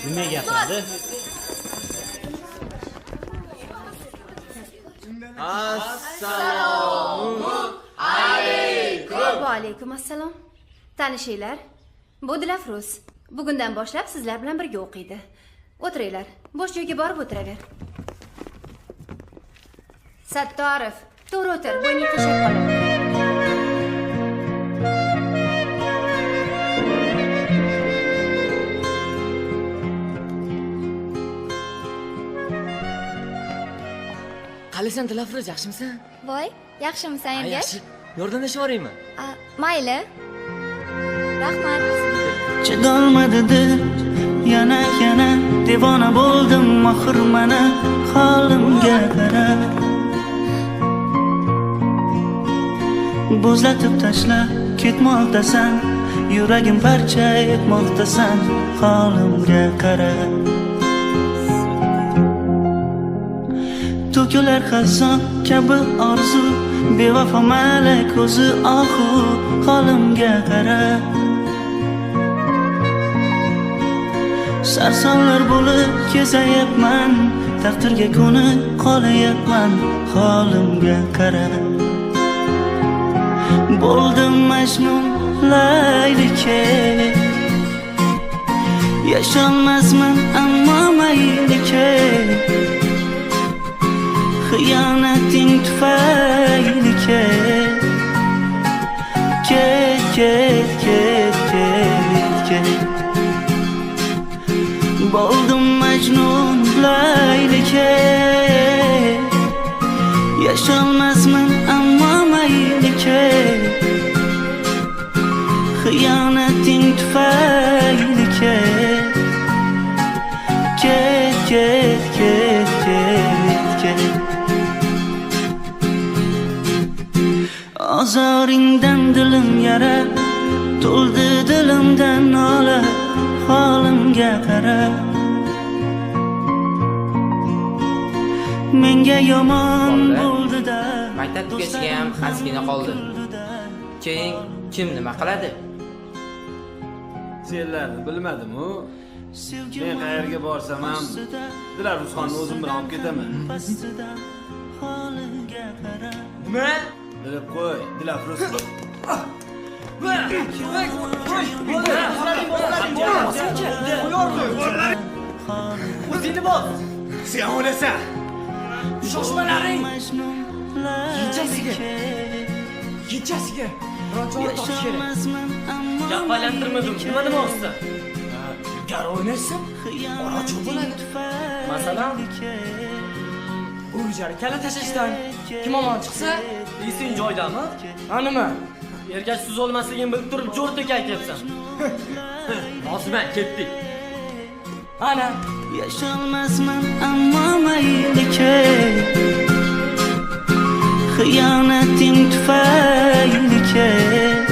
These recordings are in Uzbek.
Nima gapiradi? Assalomu alaykum. Va alaykum assalom. Tanishinglar. Bu Dilafruz. Bugundan boshlab sizlar bilan birga o'qiydi. O'tiringlar. Bo'sh joyga borib o'tiraver. Sattorov, to'g'ri o'tir, bo'yning qiyshab qoladi. Qalisan Dilafruz, yaxshimisan? Voy, yaxshimisan Ergash? Yaxshi. Yordamlashib yuboraymi? Mayli. Rahmat. Chidolmadi dil, yana devona bo'ldim oxir mana holimga qara. Bo'zlatib tashlab ketmoqdasan, yuragim parcha etmoqdasan, holimga qara. To'kilar xazon kabi orzu, bevafo malak ko'zi ohu, holimga qara. Sarsonlar bo'lib kezayapman, taqdirga ko'nib qolayapman, holimga qara. Bo'ldim Majnun Laylike, yasholmasman ammo maylike. Xiyonating tufayli ket. Bo'ldim Majnun Laylike, yasholmasman ammo maylike. Xiyonating tufayli ket. Ozoringdan dilim yara, to'ldi dilimdan nola, holimga qara. Menga yomon bo'ldi-da, maktab tugashiga ham xasgina qoldi. Keyin kim nima qiladi? Senlarni bilmadim-ku. Men qayerga borsam ham Dilafruzxonni o'zim bilan olib ketaman. Nima? Bilib qo'y, Dilafruz. O'zingni bos. Sen o'lasan. Shoshmalaring. Kechasiga. Biron topish kerak. Gap aylantirmadim. Nima olsa? Gar o'ynashsam, orachi bo'ladi. Masalan, o'jar kala tashishdan kim omon chiqsa, esing joydami? Ha nima? Ergash siz olmasligini bilib turib, jo'rtak aytyapsan. Osman, ketdik. Ana, yasholmasman ammo maylike. Xiyonating tufayli ket.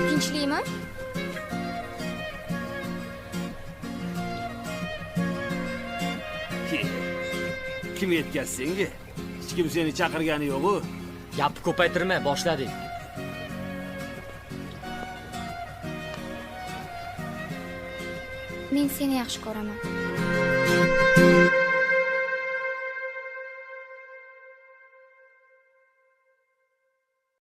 Tinchlikmi? Kim yetkazdi senga? Hech kim seni chaqirgani yo'q-ku. Gapni ko'paytirma, boshladik. Men seni yaxshi ko'raman.